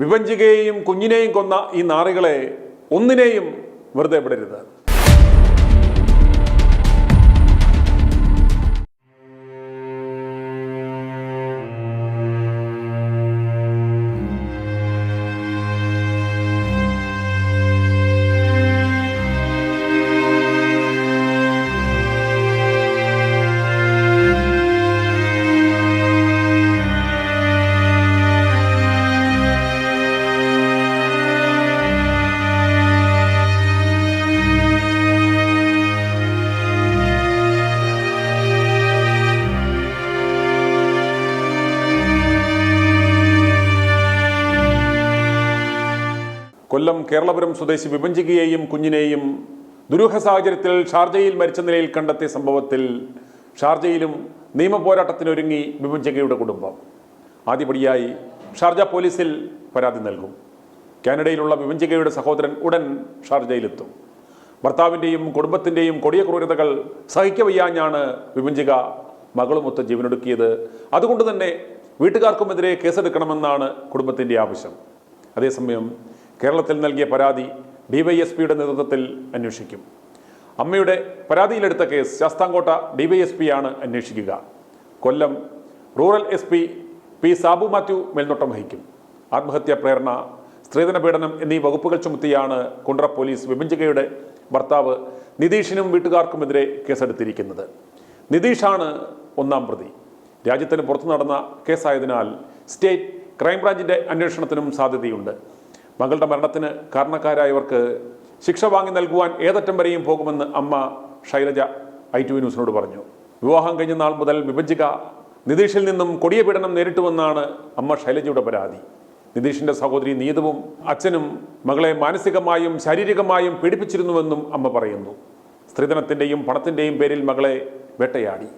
വിഭജിക്കുകയും കുഞ്ഞിനെയും കൊന്ന ഈ നാറികളെ ഒന്നിനെയും വെറുതെ വിടരുത്. കൊല്ലം കേരളപുരം സ്വദേശി വിഭജിക്കുകയും കുഞ്ഞിനെയും ദുരൂഹ സാഹചര്യത്തിൽ ഷാർജയിൽ മരിച്ച നിലയിൽ കണ്ടെത്തിയ സംഭവത്തിൽ ഷാർജയിലും നിയമപോരാട്ടത്തിനൊരുങ്ങി വിഭജികയുടെ കുടുംബം. ആദ്യപടിയായി ഷാർജ പോലീസിൽ പരാതി നൽകും. കാനഡയിലുള്ള വിഭജികയുടെ സഹോദരൻ ഉടൻ ഷാർജയിലെത്തും. ഭർത്താവിൻ്റെയും കുടുംബത്തിൻ്റെയും കൊടിയ ക്രൂരതകൾ സഹിക്കവയ്യാഞ്ഞാണ് വിഭജിക മകളുമൊത്ത് ജീവനൊടുക്കിയത്. അതുകൊണ്ട് തന്നെ വീട്ടുകാർക്കുമെതിരെ കേസെടുക്കണമെന്നാണ് കുടുംബത്തിൻ്റെ ആവശ്യം. അതേസമയം കേരളത്തിൽ നൽകിയ പരാതി ഡിവൈഎസ്പിയുടെ നേതൃത്വത്തിൽ അന്വേഷിക്കും. അമ്മയുടെ പരാതിയിലെടുത്ത കേസ് ശാസ്താംകോട്ട ഡിവൈഎസ്പിയാണ് അന്വേഷിക്കുക. Kollam rural S P Sabu Mathew മേൽനോട്ടം വഹിക്കും. ആത്മഹത്യാ പ്രേരണ, സ്ത്രീധന പീഡനം എന്നീ വകുപ്പുകൾ ചുമത്തിയാണ് കുണ്ട്ര പോലീസ് വിഭജികയുടെ ഭർത്താവ് നിതീഷിനും വീട്ടുകാർക്കുമെതിരെ കേസെടുത്തിരിക്കുന്നത്. നിതീഷാണ് ഒന്നാം പ്രതി. രാജ്യത്തിന് പുറത്തു നടന്ന കേസായതിനാൽ സ്റ്റേറ്റ് ക്രൈംബ്രാഞ്ചിന്റെ അന്വേഷണത്തിനും സാധ്യതയുണ്ട്. മകളുടെ മരണത്തിന് കാരണക്കാരായവർക്ക് ശിക്ഷ വാങ്ങി നൽകുവാൻ ഏതറ്റം വരെയും പോകുമെന്ന് അമ്മ ശൈലജ ITV ന്യൂസിനോട് പറഞ്ഞു. വിവാഹം കഴിഞ്ഞ നാൾ മുതൽ വിഭജിക നിതീഷിൽ നിന്നും കൊടിയ പീഡനം നേരിട്ടുവെന്നാണ് അമ്മ ശൈലജയുടെ പരാതി. നിതീഷിന്റെ സഹോദരി നീതുവും അച്ഛനും മകളെ മാനസികമായും ശാരീരികമായും പീഡിപ്പിച്ചിരുന്നുവെന്നും അമ്മ പറയുന്നു. സ്ത്രീധനത്തിൻ്റെയും പണത്തിൻ്റെയും പേരിൽ മകളെ വേട്ടയാടി.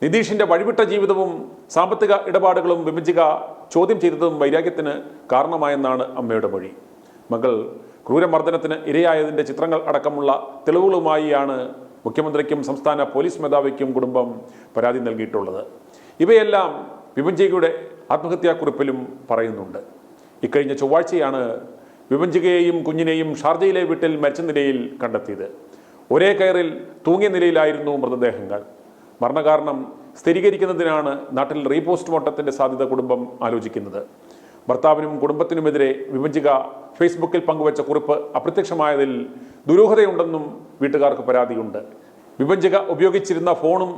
നിതീഷിന്റെ വഴിവിട്ട ജീവിതവും സാമ്പത്തിക ഇടപാടുകളും വിഭജിക ചോദ്യം ചെയ്തതും വൈരാഗ്യത്തിന് കാരണമായെന്നാണ് അമ്മയുടെ മൊഴി. മകൾ ക്രൂരമർദ്ദനത്തിന് ഇരയായതിൻ്റെ ചിത്രങ്ങൾ അടക്കമുള്ള തെളിവുകളുമായാണ് മുഖ്യമന്ത്രിക്കും സംസ്ഥാന പോലീസ് മേധാവിക്കും കുടുംബം പരാതി നൽകിയിട്ടുള്ളത്. ഇവയെല്ലാം വിഭജികയുടെ ആത്മഹത്യാക്കുറിപ്പിലും പറയുന്നുണ്ട്. ഇക്കഴിഞ്ഞ ചൊവ്വാഴ്ചയാണ് വിഭജികയെയും കുഞ്ഞിനെയും ഷാർജയിലെ വീട്ടിൽ മരിച്ച നിലയിൽ കണ്ടെത്തിയത്. ഒരേ കയറിൽ തൂങ്ങിയ നിലയിലായിരുന്നു മൃതദേഹങ്ങൾ. മരണകാരണം സ്ഥിരീകരിക്കുന്നതിനാണ് നാട്ടിൽ റീപോസ്റ്റ്മോർട്ടത്തിന്റെ സാധ്യത കുടുംബം ആലോചിക്കുന്നത്. ഭർത്താവിനും കുടുംബത്തിനുമെതിരെ വിഭജിക ഫേസ്ബുക്കിൽ പങ്കുവച്ച കുറിപ്പ് അപ്രത്യക്ഷമായതിൽ ദുരൂഹതയുണ്ടെന്നും വീട്ടുകാർക്ക് പരാതിയുണ്ട്. വിഭജിക ഉപയോഗിച്ചിരുന്ന ഫോണും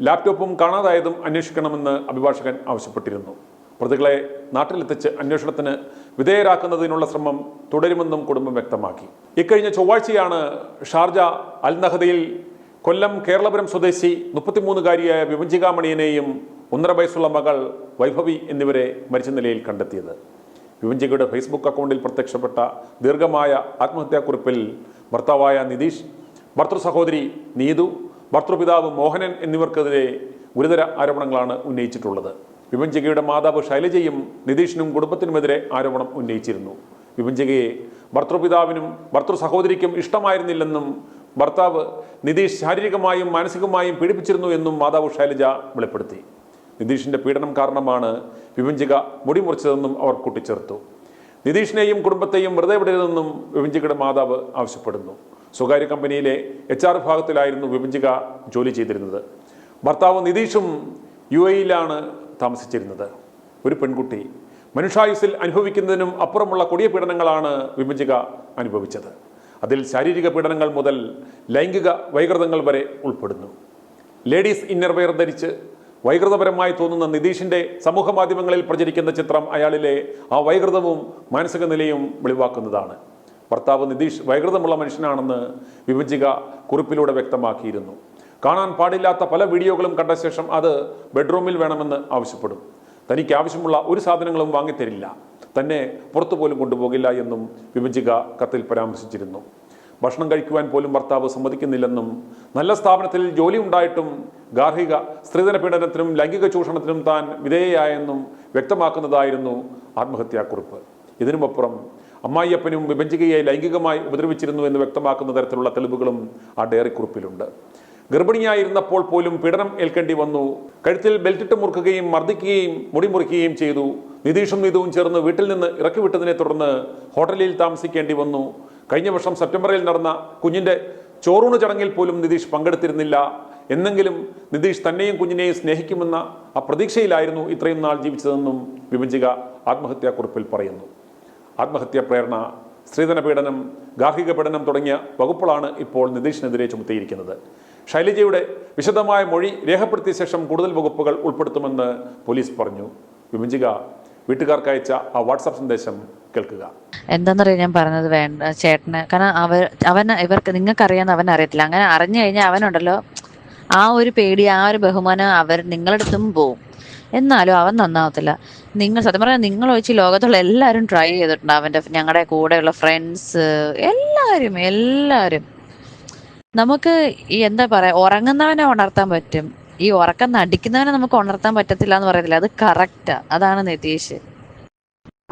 ലാപ്ടോപ്പും കാണാതായതും അന്വേഷിക്കണമെന്ന് അഭിഭാഷകൻ ആവശ്യപ്പെട്ടിരുന്നു. പ്രതികളെ നാട്ടിലെത്തിച്ച് അന്വേഷണത്തിന് വിധേയരാക്കുന്നതിനുള്ള ശ്രമം തുടരുമെന്നും കുടുംബം വ്യക്തമാക്കി. ഇക്കഴിഞ്ഞ ചൊവ്വാഴ്ചയാണ് ഷാർജ അൽ നഹദയിൽ കൊല്ലം കേരളപുരം സ്വദേശി 33-കാരിയായ വിഭജിക മണിയനെയും 1.5 വയസ്സുള്ള മകൾ വൈഭവി എന്നിവരെ മരിച്ച നിലയിൽ കണ്ടെത്തിയത്. വിഭജികയുടെ ഫേസ്ബുക്ക് അക്കൗണ്ടിൽ പ്രത്യക്ഷപ്പെട്ട ദീർഘമായ ആത്മഹത്യാക്കുറിപ്പിൽ ഭർത്താവായ നിതീഷ്, ഭർത്തൃ സഹോദരി നീതു, ഭർത്തൃപിതാവ് മോഹനൻ എന്നിവർക്കെതിരെ ഗുരുതര ആരോപണങ്ങളാണ് ഉന്നയിച്ചിട്ടുള്ളത്. വിഭജികയുടെ മാതാവ് ശൈലജയും നിതീഷിനും കുടുംബത്തിനുമെതിരെ ആരോപണം ഉന്നയിച്ചിരുന്നു. വിഭജികയെ ഭർത്തൃപിതാവിനും ഭർത്തൃ സഹോദരിക്കും ഇഷ്ടമായിരുന്നില്ലെന്നും ഭർത്താവ് നിതീഷ് ശാരീരികമായും മാനസികമായും പീഡിപ്പിച്ചിരുന്നു എന്നും മാതാവ് ശൈലജ വെളിപ്പെടുത്തി. നിതീഷിന്റെ പീഡനം കാരണമാണ് വിഭജിക മുടി മുറിച്ചതെന്നും അവർ കൂട്ടിച്ചേർത്തു. നിതീഷിനെയും കുടുംബത്തെയും വെറുതെ വിടരുതെന്നും വിഭജികയുടെ മാതാവ് ആവശ്യപ്പെടുന്നു. സ്വകാര്യ കമ്പനിയിലെ HR വിഭാഗത്തിലായിരുന്നു വിഭജിക ജോലി ചെയ്തിരുന്നത്. ഭർത്താവ് നിതീഷും UAE-യിലാണ് താമസിച്ചിരുന്നത്. ഒരു പെൺകുട്ടി മനുഷ്യായുസ്സിൽ അനുഭവിക്കുന്നതിനും അപ്പുറമുള്ള കൊടിയ പീഡനങ്ങളാണ് വിഭജിക അനുഭവിച്ചത്. അതിൽ ശാരീരിക പീഡനങ്ങൾ മുതൽ ലൈംഗിക വൈകൃതങ്ങൾ വരെ ഉൾപ്പെടുന്നു. ലേഡീസ് ഇന്നർവെയർ ധരിച്ച് വൈകൃതപരമായി തോന്നുന്ന നിതീഷിന്റെ സമൂഹ മാധ്യമങ്ങളിൽ പ്രചരിക്കുന്ന ചിത്രം അയാളിലെ ആ വൈകൃതവും മാനസിക നിലയും വെളിവാക്കുന്നതാണ്. ഭർത്താവ് നിതീഷ് വൈകൃതമുള്ള മനുഷ്യനാണെന്ന് വിഭജിക കുറിപ്പിലൂടെ വ്യക്തമാക്കിയിരുന്നു. കാണാൻ പാടില്ലാത്ത പല വീഡിയോകളും കണ്ട ശേഷം അത് ബെഡ്റൂമിൽ വേണമെന്ന് ആവശ്യപ്പെടും. തനിക്ക് ആവശ്യമുള്ള ഒരു സാധനങ്ങളും വാങ്ങിത്തരില്ല, തന്നെ പുറത്തു പോലും കൊണ്ടുപോകില്ല എന്നും വിഭജിക കത്തിൽ പരാമർശിച്ചിരുന്നു. ഭക്ഷണം കഴിക്കുവാൻ പോലും ഭർത്താവ് സമ്മതിക്കുന്നില്ലെന്നും നല്ല സ്ഥാപനത്തിൽ ജോലി ഉണ്ടായിട്ടും ഗാർഹിക സ്ത്രീധന പീഡനത്തിനും ലൈംഗിക ചൂഷണത്തിനും താൻ വിധേയയായെന്നും വ്യക്തമാക്കുന്നതായിരുന്നു ആത്മഹത്യാക്കുറിപ്പ്. ഇതിനുമപ്പുറം അമ്മായിയപ്പനും വിഭജികയെ ലൈംഗികമായി ഉപദ്രവിച്ചിരുന്നു എന്ന് വ്യക്തമാക്കുന്ന തരത്തിലുള്ള തെളിവുകളും ആ ഡയറി കുറിപ്പിലുണ്ട്. ഗർഭിണിയായിരുന്നപ്പോൾ പോലും പീഡനം ഏൽക്കേണ്ടി വന്നു. കഴുത്തിൽ ബെൽറ്റിട്ട് മുറുക്കുകയും മർദ്ദിക്കുകയും മുടി മുറിക്കുകയും ചെയ്തു. നിതീഷും നീതുവും ചേർന്ന് വീട്ടിൽ നിന്ന് ഇറക്കി വിട്ടതിനെ തുടർന്ന് ഹോട്ടലിൽ താമസിക്കേണ്ടി വന്നു. കഴിഞ്ഞ വർഷം സെപ്റ്റംബറിൽ നടന്ന കുഞ്ഞിന്റെ ചോറൂണ് ചടങ്ങിൽ പോലും നിതീഷ് പങ്കെടുത്തിരുന്നില്ല. എന്നെങ്കിലും നിതീഷ് തന്നെയും കുഞ്ഞിനെയും സ്നേഹിക്കുമെന്ന ആ പ്രതീക്ഷയിലായിരുന്നു ഇത്രയും നാൾ ജീവിച്ചതെന്നും വിഭജിക ആത്മഹത്യാക്കുറിപ്പിൽ പറയുന്നു. ആത്മഹത്യാ പ്രേരണ, സ്ത്രീധന പീഡനം, ഗാർഹിക പീഡനം തുടങ്ങിയ വകുപ്പുകളാണ് ഇപ്പോൾ നിതീഷിനെതിരെ ചുമത്തിയിരിക്കുന്നത്. ശൈലജയുടെ വിശദമായ മൊഴി രേഖപ്പെടുത്തിയ ശേഷം കൂടുതൽ വകുപ്പുകൾ ഉൾപ്പെടുത്തുമെന്ന് പോലീസ് പറഞ്ഞു. വിഭജിക വീട്ടുകാർക്ക് അയച്ച ആ വാട്സാപ്പ് സന്ദേശം കേൾക്കുക. എന്താണെന്നറിയാം ഞാൻ പറഞ്ഞത് വേണ്ട ചേട്ടന്, കാരണം ഇവർക്ക് നിങ്ങൾക്കറിയാന്ന് അവൻ അറിയത്തില്ല. അങ്ങനെ അറിഞ്ഞു കഴിഞ്ഞാൽ അവനുണ്ടല്ലോ ആ ഒരു പേടി, ആ ഒരു ബഹുമാനം നിങ്ങളടുത്തും പോവും. എന്നാലും അവൻ നന്നാവത്തില്ല. നിങ്ങൾ സത്യം പറഞ്ഞാൽ നിങ്ങൾ ഒഴിച്ച് ലോകത്തുള്ള എല്ലാവരും ട്രൈ ചെയ്തിട്ടുണ്ട്. ഞങ്ങളുടെ കൂടെയുള്ള ഫ്രണ്ട്സ് എല്ലാവരും നമുക്ക് ഈ എന്താ പറയാ, ഉറങ്ങുന്നവനെ ഉണർത്താൻ പറ്റും, ഈ ഉറക്കം നടിക്കുന്നവനെ നമുക്ക് ഉണർത്താൻ പറ്റത്തില്ല എന്ന് പറയത്തില്ല. അത് കറക്റ്റാ. അതാണ് നിതീഷ്.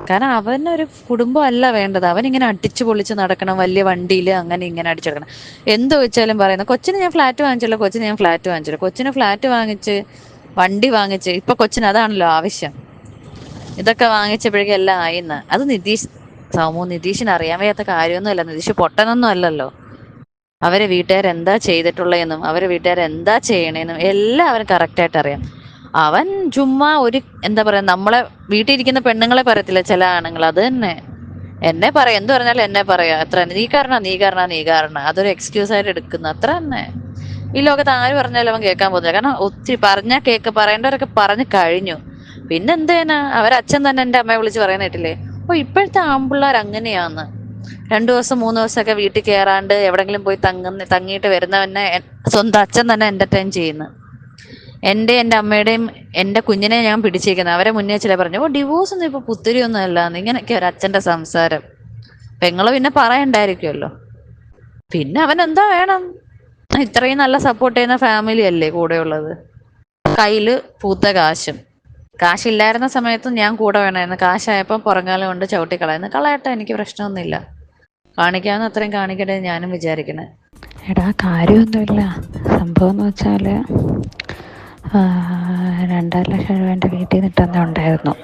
കാരണം അവനൊരു കുടുംബം അല്ല വേണ്ടത്. അവനിങ്ങനെ അടിച്ചു പൊളിച്ച് നടക്കണം, വലിയ വണ്ടിയിൽ അങ്ങനെ ഇങ്ങനെ അടിച്ചെടുക്കണം. എന്ത് വെച്ചാലും പറയുന്നത് കൊച്ചിന് ഞാൻ ഫ്ലാറ്റ് വാങ്ങിച്ചല്ലോ, കൊച്ചിന് ഫ്ലാറ്റ് വാങ്ങിച്ച് വണ്ടി വാങ്ങിച്ച് ഇപ്പൊ കൊച്ചിന് അതാണല്ലോ ആവശ്യം. ഇതൊക്കെ വാങ്ങിച്ചപ്പോഴേക്കും എല്ലാം ആയിന്ന്. അത് നിതീഷിന് അറിയാൻ വയ്യാത്ത കാര്യമൊന്നുമല്ല. നിതീഷ് പൊട്ടനൊന്നും അല്ലല്ലോ. അവരെ വീട്ടുകാരെന്താ ചെയ്തിട്ടുള്ളതെന്നും അവരെ വീട്ടുകാരെന്താ ചെയ്യണേന്നും എല്ലാം അവന് കറക്റ്റായിട്ട് അറിയാം. അവൻ ചുമ്മാ എന്താ പറയാ, നമ്മളെ വീട്ടിൽ ഇരിക്കുന്ന പെണ്ണുങ്ങളെ പറയത്തില്ല ചില ആണുങ്ങൾ, അത് തന്നെ എന്നെ പറയാം. എന്ത് പറഞ്ഞാലും എന്നെ പറയാ, അത്ര നീ കാരണം അതൊരു എക്സ്ക്യൂസ് ആയിട്ട് എടുക്കുന്നു, അത്ര തന്നെ. ഈ ലോകത്ത് ആര് പറഞ്ഞാലും അവൻ കേൾക്കാൻ പോകുന്നില്ല. കാരണം ഒത്തിരി പറഞ്ഞാൽ പറയേണ്ടവരൊക്കെ പറഞ്ഞു കഴിഞ്ഞു. പിന്നെ എന്ത് ചെയ്യാനാ, അവരച്ഛൻ തന്നെ എൻ്റെ അമ്മയെ വിളിച്ച് പറയാൻ കേട്ടില്ലേ, ഇപ്പോഴത്തെ ആൺപിള്ളേർ അങ്ങനെയാന്ന്. 2 ദിവസം 3 ദിവസമൊക്കെ വീട്ടിൽ കയറാണ്ട് എവിടെങ്കിലും പോയി തങ്ങിയിട്ട് വരുന്നവനെ സ്വന്തം അച്ഛൻ തന്നെ എന്റർടൈൻ ചെയ്യുന്നു. എൻ്റെ അമ്മയുടെയും എൻ്റെ കുഞ്ഞിനെ ഞാൻ പിടിച്ചേക്കുന്നത്. അവരെ മുന്നേ ചില പറഞ്ഞു, ഡിവോഴ്സ് ഒന്നും ഇപ്പൊ പുത്തിരിയൊന്നും അല്ലാന്ന്. ഇങ്ങനെയൊക്കെ ഒരു അച്ഛൻ്റെ സംസാരം. പെങ്ങള് പിന്നെ പറയണ്ടായിരിക്കുമല്ലോ. പിന്നെ അവൻ എന്താ വേണം? ഇത്രയും നല്ല സപ്പോർട്ട് ചെയ്യുന്ന ഫാമിലി അല്ലേ കൂടെയുള്ളത്. കയ്യില് പൂത്ത കാശില്ലായിരുന്ന സമയത്തും ഞാൻ കൂടെ വേണമായിരുന്നു. കാശായപ്പോൾ പുറങ്കാലം കൊണ്ട് കളയട്ടെ, എനിക്ക് പ്രശ്നമൊന്നുമില്ല. കാണിക്കാവുന്ന അത്രയും കാണിക്കട്ടെ ഞാനും വിചാരിക്കണേ. എടാ കാര്യമൊന്നുമില്ല. സംഭവം എന്ന് വെച്ചാൽ 2.5 ലക്ഷം രൂപ എൻ്റെ വീട്ടിൽ നിന്നിട്ട് ഉണ്ടായിരുന്നു.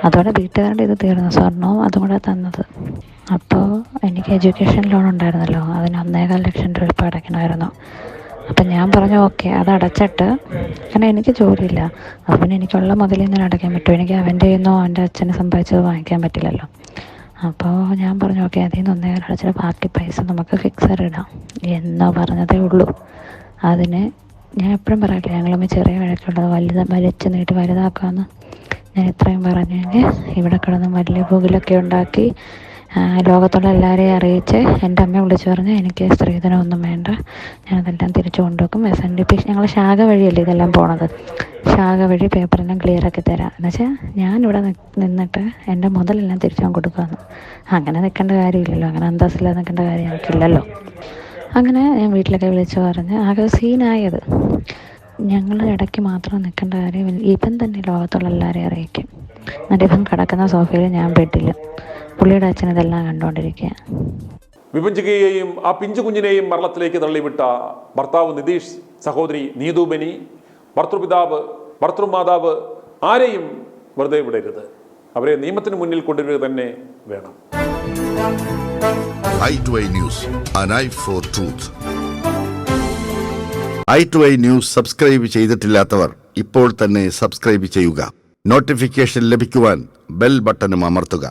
അതോടെ വീട്ടുകാരുടെ ഇത് തീർന്നു. സ്വർണവും അതും കൂടെ തന്നത്. അപ്പോൾ എനിക്ക് എഡ്യൂക്കേഷൻ ലോൺ ഉണ്ടായിരുന്നല്ലോ, അതിന് 1.25 ലക്ഷം രൂപ ഇപ്പോൾ അടയ്ക്കണമായിരുന്നു. അപ്പം ഞാൻ പറഞ്ഞു ഓക്കെ, അത് അടച്ചിട്ട്, കാരണം എനിക്ക് ജോലിയില്ല, അപ്പം പിന്നെ എനിക്കുള്ള മുതലേ ഞാൻ അടയ്ക്കാൻ പറ്റും. എനിക്ക് അവൻ്റെ നിന്നോ അവൻ്റെ അച്ഛനെ സമ്പാദിച്ചത് വാങ്ങിക്കാൻ പറ്റില്ലല്ലോ. അപ്പോൾ ഞാൻ പറഞ്ഞു ഓക്കെ, അതിൽ നിന്ന് 1.25 അടച്ചിട്ട് ബാക്കി പൈസ നമുക്ക് ഫിക്സഡ് ഇടാം എന്നോ പറഞ്ഞതേ ഉള്ളൂ. അതിന് ഞാൻ എപ്പോഴും പറയില്ല, ഞങ്ങളമ്മ ചെറിയ വഴക്കുള്ളത് വലിച്ചു നീട്ടി വലുതാക്കാമെന്ന് ഞാൻ ഇത്രയും പറഞ്ഞെങ്കിൽ ഇവിടെ കിടന്ന് വലിയ പുകിലൊക്കെ ഉണ്ടാക്കി ലോകത്തുള്ള എല്ലാവരെയും അറിയിച്ച് എൻ്റെ അമ്മയെ വിളിച്ചു പറഞ്ഞ് എനിക്ക് സ്ത്രീധനം ഒന്നും വേണ്ട, ഞാനതെല്ലാം തിരിച്ചു കൊണ്ടുവെക്കും. SNDP ഞങ്ങൾ ശാഖ വഴിയല്ലേ ഇതെല്ലാം പോണത്, ശാഖ വഴി പേപ്പറെല്ലാം ക്ലിയറാക്കി തരാം. എന്നുവെച്ചാൽ ഞാനിവിടെ നിന്നിട്ട് എൻ്റെ മുതലെല്ലാം തിരിച്ചു കൊടുക്കാമെന്ന്. അങ്ങനെ നിൽക്കേണ്ട കാര്യമില്ലല്ലോ, അങ്ങനെ അന്തസ്സില്ലാതെ നിൽക്കേണ്ട കാര്യം എനിക്കില്ലല്ലോ. അങ്ങനെ ഞാൻ വീട്ടിലൊക്കെ വിളിച്ചു പറഞ്ഞ് ആകെ സീനായത്. ഞങ്ങൾ ഇടയ്ക്ക് മാത്രം നിൽക്കേണ്ട കാര്യം ഇവൻ തന്നെ ലോകത്തുള്ള എല്ലാവരെയും അറിയിക്കും. എന്നിട്ട് ഇവൻ കിടക്കുന്ന സോഫയിൽ ഞാൻ ബെഡിൽ, പുള്ളിയുടെ അച്ഛൻ ഇതെല്ലാം കണ്ടുകൊണ്ടിരിക്കുക. വിഭജികയെയും ആ പിഞ്ചു കുഞ്ഞിനെയും മരണത്തിലേക്ക് തള്ളിവിട്ട ഭർത്താവ് നിതീഷ്, സഹോദരി നീതു ബെനി, ഭർത്തൃപിതാവ്, ഭർത്തൃമാതാവ് ആരെയും വെറുതെ വിടരുത്. അവരെ നിയമത്തിന് മുന്നിൽ കൊണ്ടുവരിക തന്നെ വേണം. i2i News, an eye for truth. i2i News subscribe ചെയ്തിട്ടില്ലാത്തവർ ഇപ്പോൾ തന്നെ സബ്സ്ക്രൈബ് ചെയ്യുക. നോട്ടിഫിക്കേഷൻ ലഭിക്കുവാൻ ബെൽ ബട്ടണും അമർത്തുക.